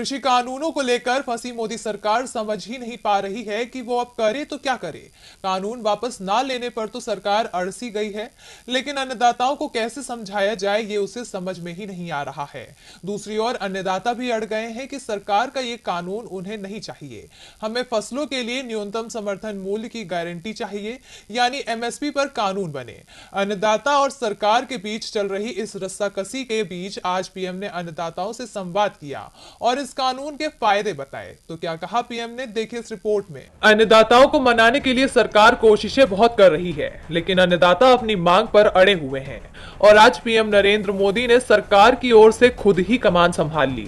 कृषि कानूनों को लेकर फंसी मोदी सरकार समझ ही नहीं पा रही है कि वो अब करे तो क्या करे। कानून वापस ना लेने पर तो सरकार अड़सी गई है, लेकिन अन्नदाताओं को कैसे समझाया जाए ये उसे समझ में ही नहीं आ रहा है। दूसरी ओर अन्नदाता भी अड़ गए हैं कि सरकार का ये कानून उन्हें नहीं चाहिए। हमें फसलों के लिए न्यूनतम समर्थन मूल्य की गारंटी चाहिए, यानी एमएसपी पर कानून बने। अन्नदाता और सरकार के बीच चल रही इस रस्साकसी के बीच आज पीएम ने अन्नदाताओं से संवाद किया और इस कानून के फायदे बताए। तो क्या कहा पीएम ने, देखिए इस रिपोर्ट में। अन्नदाताओं को मनाने के लिए सरकार कोशिशें बहुत कर रही है, लेकिन अन्नदाता अपनी मांग पर अड़े हुए हैं और आज पीएम नरेंद्र मोदी ने सरकार की ओर से खुद ही कमान संभाल ली।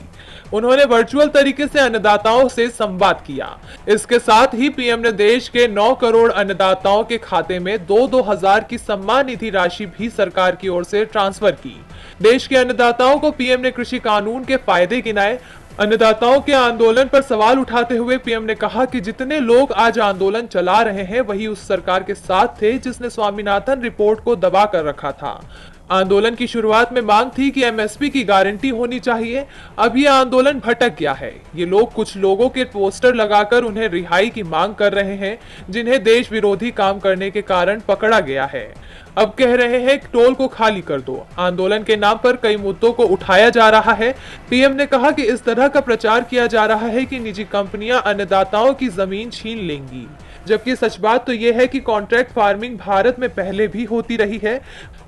उन्होंने वर्चुअल तरीके से अन्नदाताओं से संवाद किया। इसके साथ ही पीएम ने देश के 9 करोड़ अन्नदाताओं के खाते में 2-2 हजार की सम्मान निधि राशि भी सरकार की ओर से ट्रांसफर की। देश के अन्नदाताओं को पीएम ने कृषि कानून के फायदे गिनाए। अन्नदाताओं के आंदोलन पर सवाल उठाते हुए पीएम ने कहा कि जितने लोग आज आंदोलन चला रहे हैं वही उस सरकार के साथ थे जिसने स्वामीनाथन रिपोर्ट को दबा कर रखा था। आंदोलन की शुरुआत में मांग थी कि एमएसपी की गारंटी होनी चाहिए। अब ये आंदोलन भटक गया है। ये लोग कुछ लोगों के पोस्टर लगाकर उन्हें रिहाई की मांग कर रहे हैं, जिन्हें देश विरोधी काम करने के कारण पकड़ा गया है। अब कह रहे हैं टोल को खाली कर दो। आंदोलन के नाम पर कई मुद्दों को उठाया जा रहा है। पीएम ने कहा कि इस तरह का प्रचार किया जा रहा है कि निजी कंपनियां अन्नदाताओं की जमीन छीन लेंगी, जबकि सच बात तो यह है कि कॉन्ट्रैक्ट फार्मिंग भारत में पहले भी होती रही है।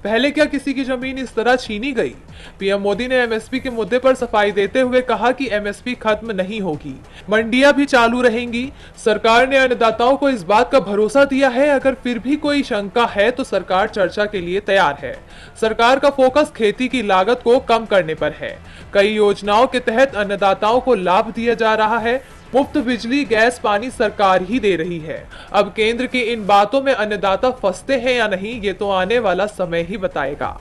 पहले क्या किसी की जमीन इस तरह छीनी गई? पीएम मोदी ने एमएसपी के मुद्दे पर सफाई देते हुए कहा कि एमएसपी खत्म नहीं होगी, मंडियां भी चालू रहेंगी। सरकार ने अन्नदाताओं को इस बात का भरोसा दिया है। अगर फिर भी कोई शंका है तो सरकार चर्चा के लिए तैयार है। सरकार का फोकस खेती की लागत को कम करने पर है। कई योजनाओं के तहत अन्नदाताओं को लाभ दिया जा रहा है। मुफ्त बिजली, गैस, पानी सरकार ही दे रही है। अब केंद्र की इन बातों में अन्नदाता फंसते हैं या नहीं, ये तो आने वाला समय ही बताएगा।